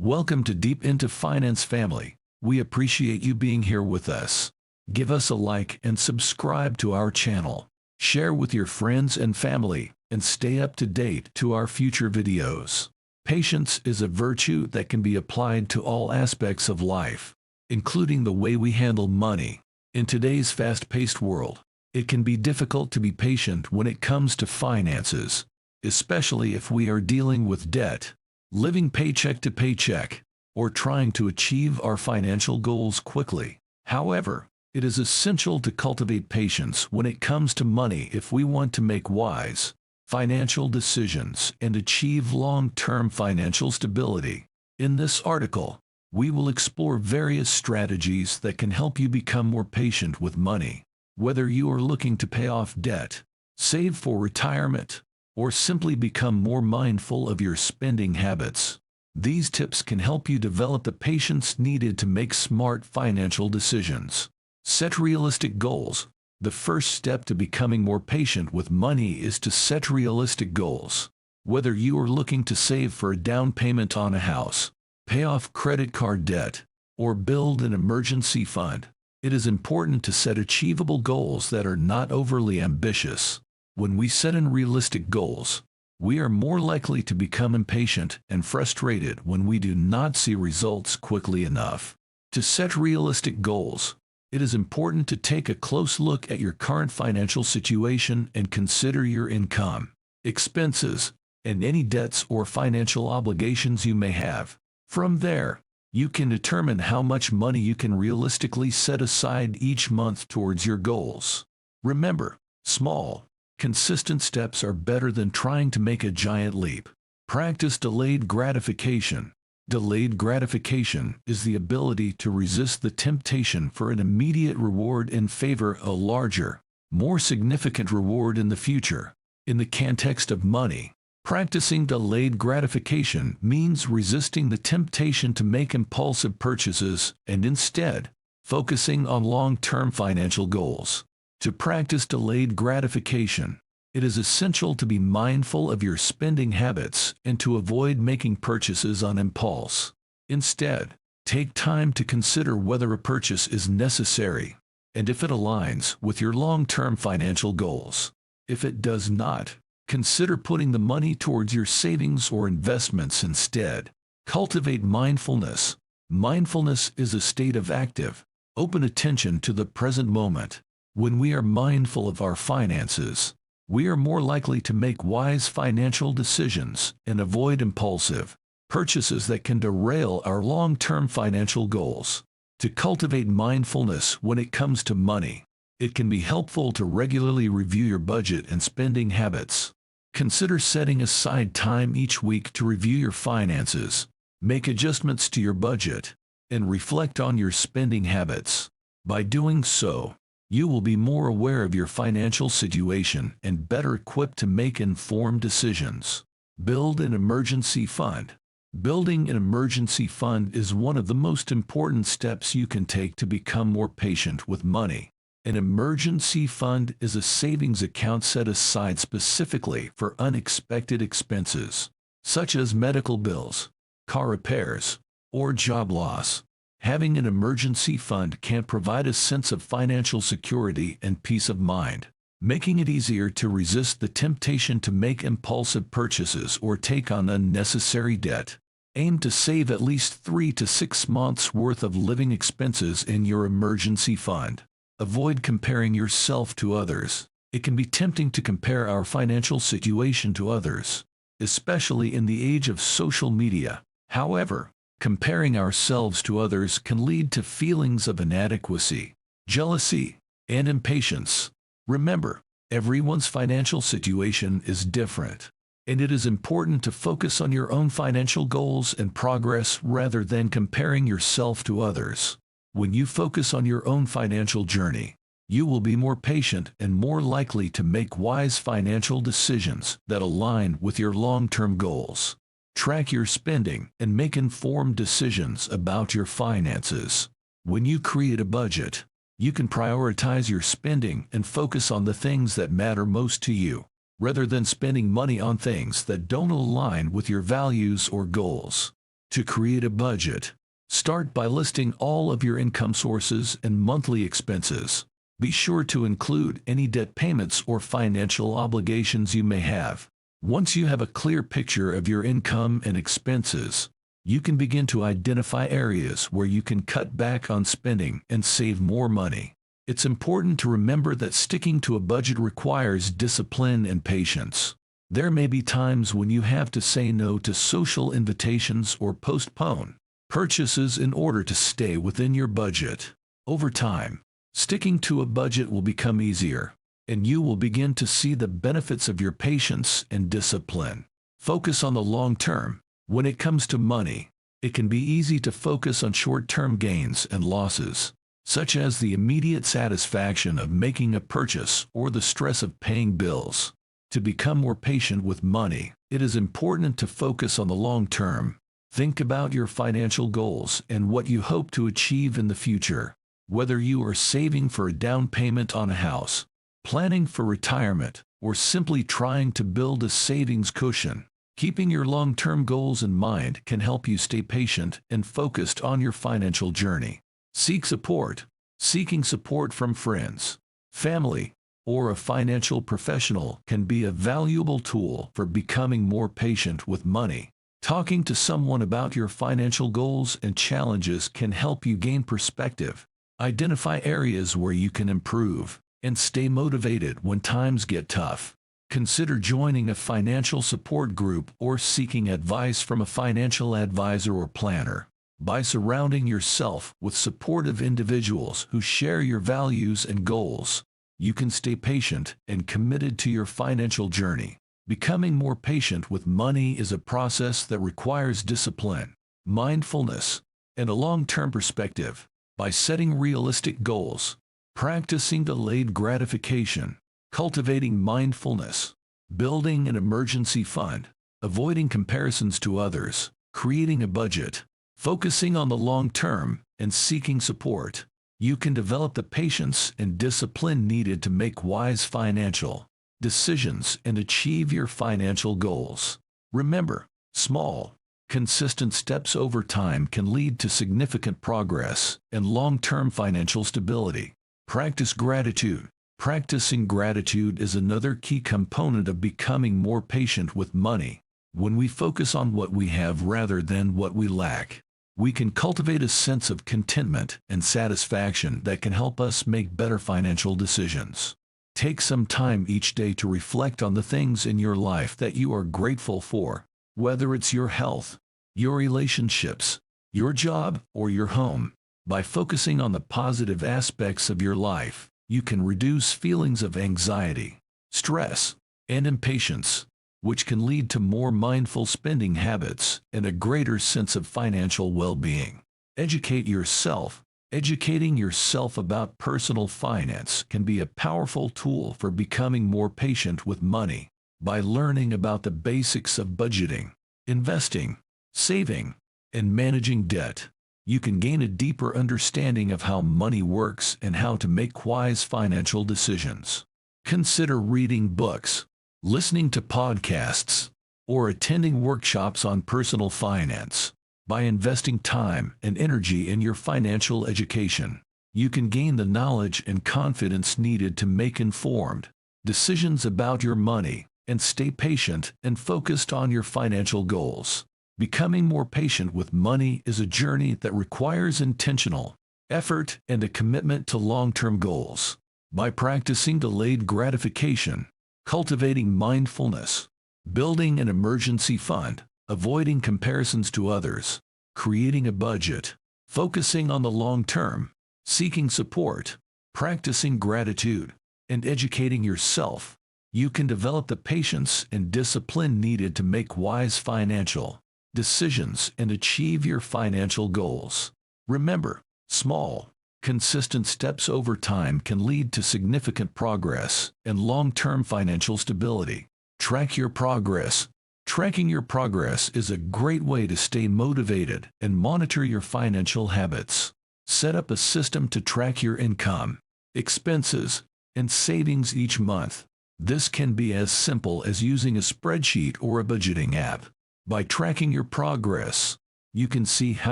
Welcome to Deep Into Finance family. We appreciate you being here with us. Give us a like and subscribe to our channel. Share with your friends and family, and stay up to date to our future videos. Patience is a virtue that can be applied to all aspects of life, including the way we handle money. In today's fast-paced world, it can be difficult to be patient when it comes to finances, especially if we are dealing with debt, living paycheck to paycheck, or trying to achieve our financial goals quickly. However, it is essential to cultivate patience when it comes to money if we want to make wise financial decisions and achieve long-term financial stability. In this article, we will explore various strategies that can help you become more patient with money. Whether you are looking to pay off debt, save for retirement, or simply become more mindful of your spending habits, these tips can help you develop the patience needed to make smart financial decisions. Set realistic goals. The first step to becoming more patient with money is to set realistic goals. Whether you are looking to save for a down payment on a house, pay off credit card debt, or build an emergency fund, it is important to set achievable goals that are not overly ambitious. When we set unrealistic goals, we are more likely to become impatient and frustrated when we do not see results quickly enough. To set realistic goals, it is important to take a close look at your current financial situation and consider your income, expenses, and any debts or financial obligations you may have. From there, you can determine how much money you can realistically set aside each month towards your goals. Remember, small, consistent steps are better than trying to make a giant leap. Practice delayed gratification. Delayed gratification is the ability to resist the temptation for an immediate reward and favor a larger, more significant reward in the future. In the context of money, practicing delayed gratification means resisting the temptation to make impulsive purchases and instead focusing on long-term financial goals. To practice delayed gratification, it is essential to be mindful of your spending habits and to avoid making purchases on impulse. Instead, take time to consider whether a purchase is necessary and if it aligns with your long-term financial goals. If it does not, consider putting the money towards your savings or investments instead. Cultivate mindfulness. Mindfulness is a state of active, open attention to the present moment. When we are mindful of our finances, we are more likely to make wise financial decisions and avoid impulsive purchases that can derail our long-term financial goals. To cultivate mindfulness when it comes to money, it can be helpful to regularly review your budget and spending habits. Consider setting aside time each week to review your finances, make adjustments to your budget, and reflect on your spending habits. By doing so, you will be more aware of your financial situation and better equipped to make informed decisions. Build an emergency fund. Building an emergency fund is one of the most important steps you can take to become more patient with money. An emergency fund is a savings account set aside specifically for unexpected expenses, such as medical bills, car repairs, or job loss. Having an emergency fund can provide a sense of financial security and peace of mind, making it easier to resist the temptation to make impulsive purchases or take on unnecessary debt. Aim to save at least 3 to 6 months' worth of living expenses in your emergency fund. Avoid comparing yourself to others. It can be tempting to compare our financial situation to others, especially in the age of social media. However, comparing ourselves to others can lead to feelings of inadequacy, jealousy, and impatience. Remember, everyone's financial situation is different, and it is important to focus on your own financial goals and progress rather than comparing yourself to others. When you focus on your own financial journey, you will be more patient and more likely to make wise financial decisions that align with your long-term goals. Track your spending and make informed decisions about your finances. When you create a budget, you can prioritize your spending and focus on the things that matter most to you, rather than spending money on things that don't align with your values or goals. To create a budget, start by listing all of your income sources and monthly expenses. Be sure to include any debt payments or financial obligations you may have. Once you have a clear picture of your income and expenses, you can begin to identify areas where you can cut back on spending and save more money. It's important to remember that sticking to a budget requires discipline and patience. There may be times when you have to say no to social invitations or postpone purchases in order to stay within your budget. Over time, sticking to a budget will become easier, and you will begin to see the benefits of your patience and discipline. Focus on the long term. When it comes to money, it can be easy to focus on short-term gains and losses, such as the immediate satisfaction of making a purchase or the stress of paying bills. To become more patient with money, it is important to focus on the long term. Think about your financial goals and what you hope to achieve in the future. Whether you are saving for a down payment on a house, planning for retirement, or simply trying to build a savings cushion, keeping your long-term goals in mind can help you stay patient and focused on your financial journey. Seek support. Seeking support from friends, family, or a financial professional can be a valuable tool for becoming more patient with money. Talking to someone about your financial goals and challenges can help you gain perspective, identify areas where you can improve, and stay motivated when times get tough. Consider joining a financial support group or seeking advice from a financial advisor or planner. By surrounding yourself with supportive individuals who share your values and goals, you can stay patient and committed to your financial journey. Becoming more patient with money is a process that requires discipline, mindfulness, and a long-term perspective. By setting realistic goals, practicing delayed gratification, cultivating mindfulness, building an emergency fund, avoiding comparisons to others, creating a budget, focusing on the long term, and seeking support, you can develop the patience and discipline needed to make wise financial decisions and achieve your financial goals. Remember, small, consistent steps over time can lead to significant progress and long-term financial stability. Practice gratitude. Practicing gratitude is another key component of becoming more patient with money. When we focus on what we have rather than what we lack, we can cultivate a sense of contentment and satisfaction that can help us make better financial decisions. Take some time each day to reflect on the things in your life that you are grateful for, whether it's your health, your relationships, your job, or your home. By focusing on the positive aspects of your life, you can reduce feelings of anxiety, stress, and impatience, which can lead to more mindful spending habits and a greater sense of financial well-being. Educate yourself. Educating yourself about personal finance can be a powerful tool for becoming more patient with money. By learning about the basics of budgeting, investing, saving, and managing debt, you can gain a deeper understanding of how money works and how to make wise financial decisions. Consider reading books, listening to podcasts, or attending workshops on personal finance. By investing time and energy in your financial education, you can gain the knowledge and confidence needed to make informed decisions about your money and stay patient and focused on your financial goals. Becoming more patient with money is a journey that requires intentional effort and a commitment to long-term goals. By practicing delayed gratification, cultivating mindfulness, building an emergency fund, avoiding comparisons to others, creating a budget, focusing on the long term, seeking support, practicing gratitude, and educating yourself, you can develop the patience and discipline needed to make wise financial decisions and achieve your financial goals. Remember, small, consistent steps over time can lead to significant progress and long-term financial stability. Track your progress. Tracking your progress is a great way to stay motivated and monitor your financial habits. Set up a system to track your income, expenses, and savings each month. This can be as simple as using a spreadsheet or a budgeting app. By tracking your progress, You can see how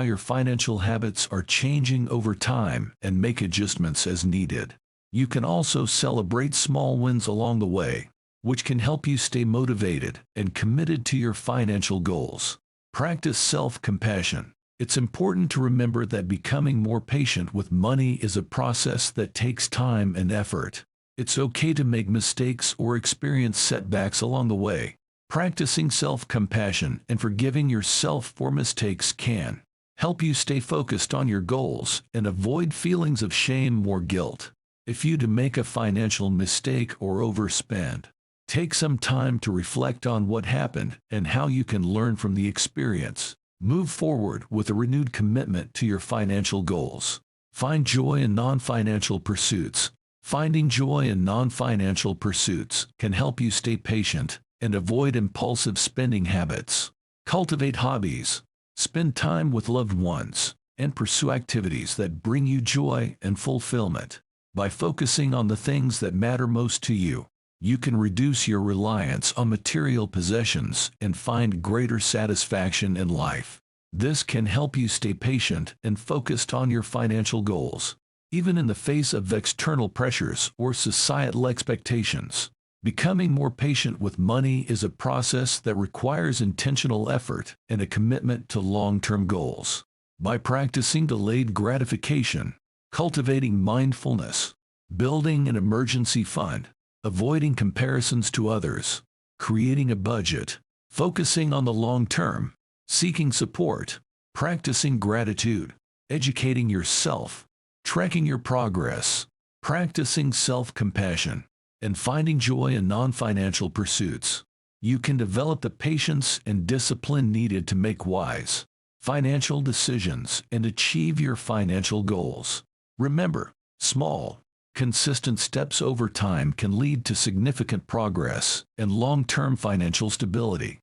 your financial habits are changing over time and make adjustments as needed. You can also celebrate small wins along the way, which can help you stay motivated and committed to your financial goals. Practice self-compassion. It's important to remember that becoming more patient with money is a process that takes time and effort. It's okay to make mistakes or experience setbacks along the way. Practicing self-compassion and forgiving yourself for mistakes can help you stay focused on your goals and avoid feelings of shame or guilt. If you do make a financial mistake or overspend, take some time to reflect on what happened and how you can learn from the experience. Move forward with a renewed commitment to your financial goals. Find joy in non-financial pursuits. Finding joy in non-financial pursuits can help you stay patient and avoid impulsive spending habits. Cultivate hobbies. Spend time with loved ones and pursue activities that bring you joy and fulfillment. By focusing on the things that matter most to you, you can reduce your reliance on material possessions and find greater satisfaction in life. This can help you stay patient and focused on your financial goals, even in the face of external pressures or societal expectations. Becoming more patient with money is a process that requires intentional effort and a commitment to long-term goals. By practicing delayed gratification, cultivating mindfulness, building an emergency fund, avoiding comparisons to others, creating a budget, focusing on the long term, seeking support, practicing gratitude, educating yourself, tracking your progress, practicing self-compassion, and finding joy in non-financial pursuits, you can develop the patience and discipline needed to make wise financial decisions and achieve your financial goals. Remember, small, consistent steps over time can lead to significant progress and long-term financial stability.